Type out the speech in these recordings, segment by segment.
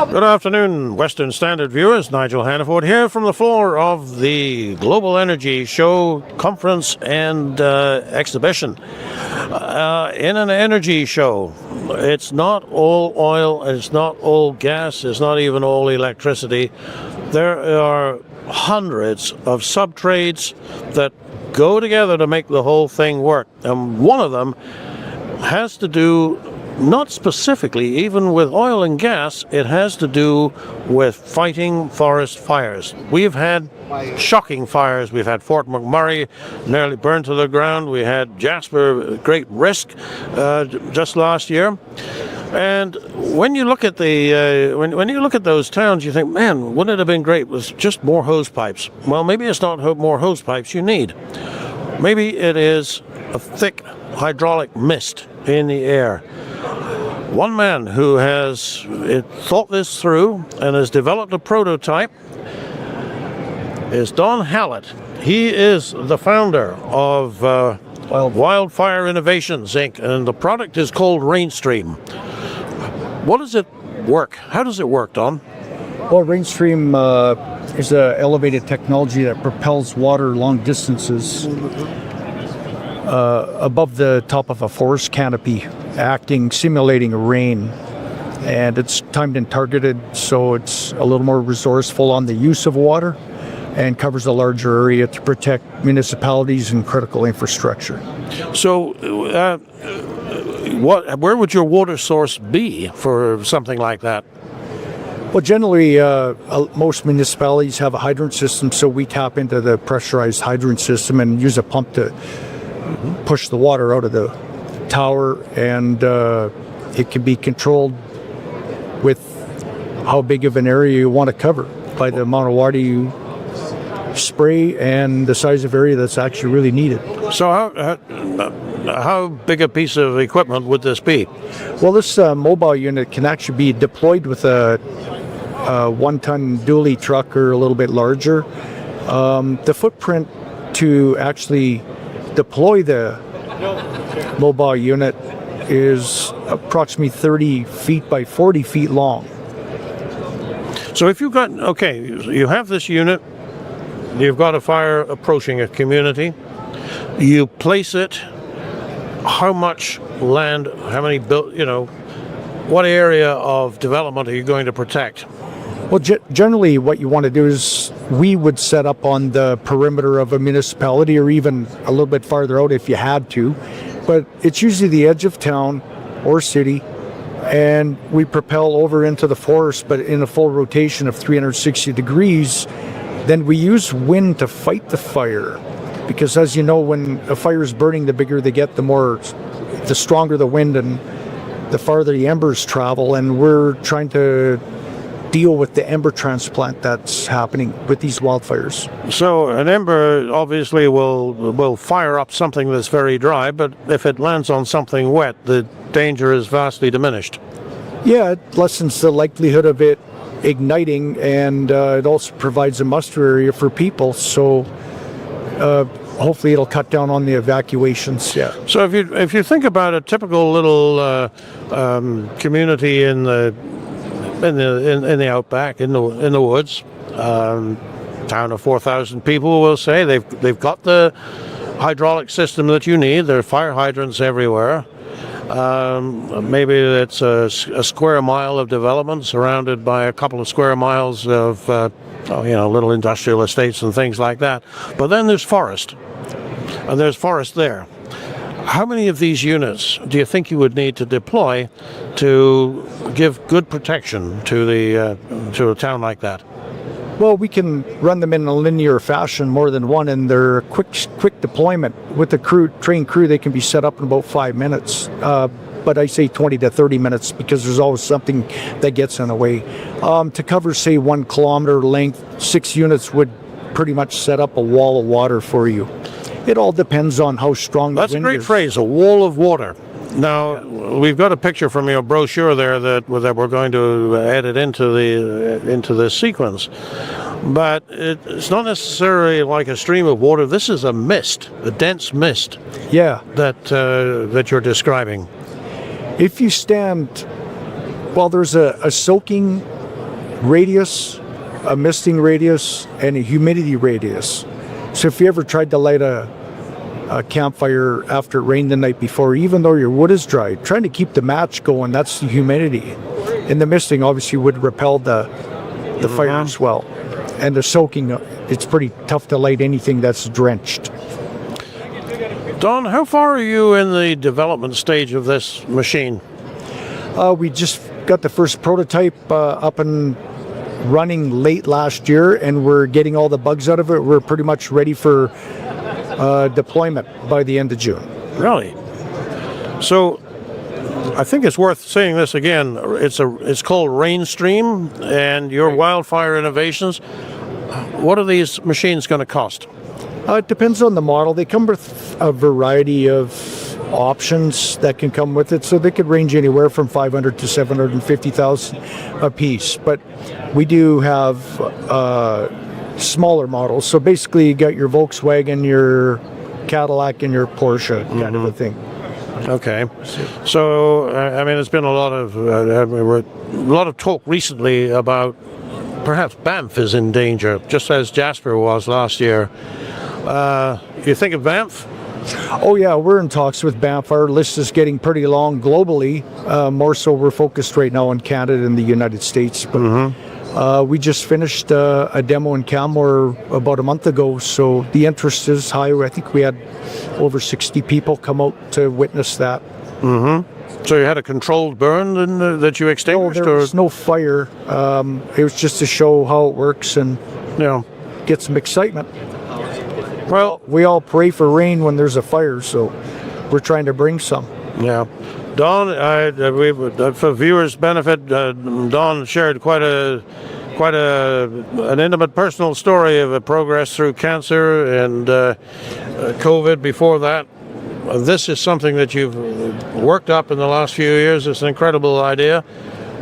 Good afternoon, Western Standard viewers. Nigel Hannaford here from the floor of the Global Energy Show Conference and Exhibition. In an energy show, it's not all oil, it's not all gas, it's not even all electricity. There are hundreds of sub-trades that go together to make the whole thing work. And one of them has to do, not specifically even with oil and gas, it has to do with fighting forest fires. We've had shocking fires. We've had Fort McMurray nearly burned to the ground. We had Jasper, great risk, just last year. And when you look at the when you look at those towns, you think, man, wouldn't it have been great with just more hose pipes? Well, maybe it's not more hose pipes you need. Maybe it is a thick hydraulic mist in the air. One man who has thought this through and has developed a prototype is Don Hallett. He is the founder of Wildfire Innovations, Inc., and the product is called RainStream. What does it work? How does it work, Don? Well, RainStream is an elevated technology that propels water long distances above the top of a forest canopy, simulating rain. And it's timed and targeted, so it's a little more resourceful on the use of water and covers a larger area to protect municipalities and critical infrastructure. So where would your water source be for something like that? Well, generally, most municipalities have a hydrant system, so we tap into the pressurized hydrant system and use a pump to push the water out of the tower, and it can be controlled with how big of an area you want to cover by the amount of water you spray and the size of area that's actually really needed. So how big a piece of equipment would this be? Well, this mobile unit can actually be deployed with a one-ton dually truck or a little bit larger. The footprint to actually deploy the mobile unit is approximately 30 feet by 40 feet long. So if you've got, you have this unit, you've got a fire approaching a community, you place it, how much land, how many, what area of development are you going to protect? Well, generally what you want to do is we would set up on the perimeter of a municipality or even a little bit farther out if you had to, but it's usually the edge of town or city, and we propel over into the forest, but in a full rotation of 360 degrees. Then we use wind to fight the fire, because as you know, when a fire is burning, the bigger they get, the stronger the wind and the farther the embers travel, and we're trying to deal with the ember transplant that's happening with these wildfires. So an ember obviously will fire up something that's very dry, but if it lands on something wet, the danger is vastly diminished. Yeah, it lessens the likelihood of it igniting, and it also provides a muster area for people, so hopefully it'll cut down on the evacuations. Yeah. So if you think about a typical little community in the outback, in the woods, town of 4,000 people, we'll say, they've got the hydraulic system that you need. There are fire hydrants everywhere. Maybe it's a square mile of development surrounded by a couple of square miles of little industrial estates and things like that. But then there's forest, and there's forest there. How many of these units do you think you would need to deploy to give good protection to a town like that? Well, we can run them in a linear fashion, more than one, and they're quick deployment. With the trained crew, they can be set up in about 5 minutes. But I say 20 to 30 minutes because there's always something that gets in the way. To cover, say, 1 kilometer length, 6 units would pretty much set up a wall of water for you. It all depends on how strong the wind is. That's a great phrase, a wall of water. Now, we've got a picture from your brochure there that we're going to edit into the sequence. But it's not necessarily like a stream of water. This is a mist, a dense mist. Yeah. That you're describing. If you stand, well, there's a soaking radius, a misting radius, and a humidity radius. So if you ever tried to light a campfire after it rained the night before, even though your wood is dry, trying to keep the match going, that's the humidity. And the misting obviously would repel the fire as well. And the soaking, it's pretty tough to light anything that's drenched. Don, how far are you in the development stage of this machine? We just got the first prototype up and running late last year, and we're getting all the bugs out of it. We're pretty much ready for deployment by the end of June. Really? So I think it's worth saying this again. It's called RainStream, and your Wildfire innovations. What are these machines going to cost? It depends on the model. They come with a variety of options that can come with it, so they could range anywhere from $500,000 to $750,000 a piece. But we do have smaller models. So basically, you got your Volkswagen, your Cadillac, and your Porsche kind of a thing. Okay, so I mean, there's been a lot of talk recently about perhaps Banff is in danger, just as Jasper was last year. You think of Banff? Oh yeah, we're in talks with Banff. Our list is getting pretty long globally. More so, we're focused right now on Canada and the United States. But we just finished a demo in Canmore about a month ago, so the interest is high. I think we had over 60 people come out to witness that. So you had a controlled burn that you extinguished? No, there was no fire. It was just to show how it works and get some excitement. Well, we all pray for rain when there's a fire, so we're trying to bring some. Yeah. Don, for viewers' benefit, Don shared quite an intimate personal story of a progress through cancer and COVID before that. This is something that you've worked up in the last few years. It's an incredible idea.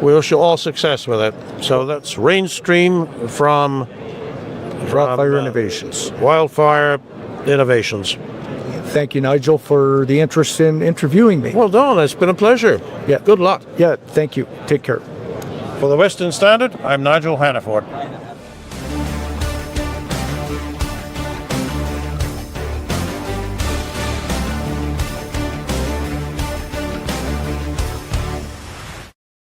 We wish you all success with it. So that's RainStream from Wildfire Innovations. Wildfire Innovations. Thank you, Nigel, for the interest in interviewing me. Well, Don, it's been a pleasure. Yeah. Good luck. Yeah, thank you. Take care. For the Western Standard, I'm Nigel Hannaford.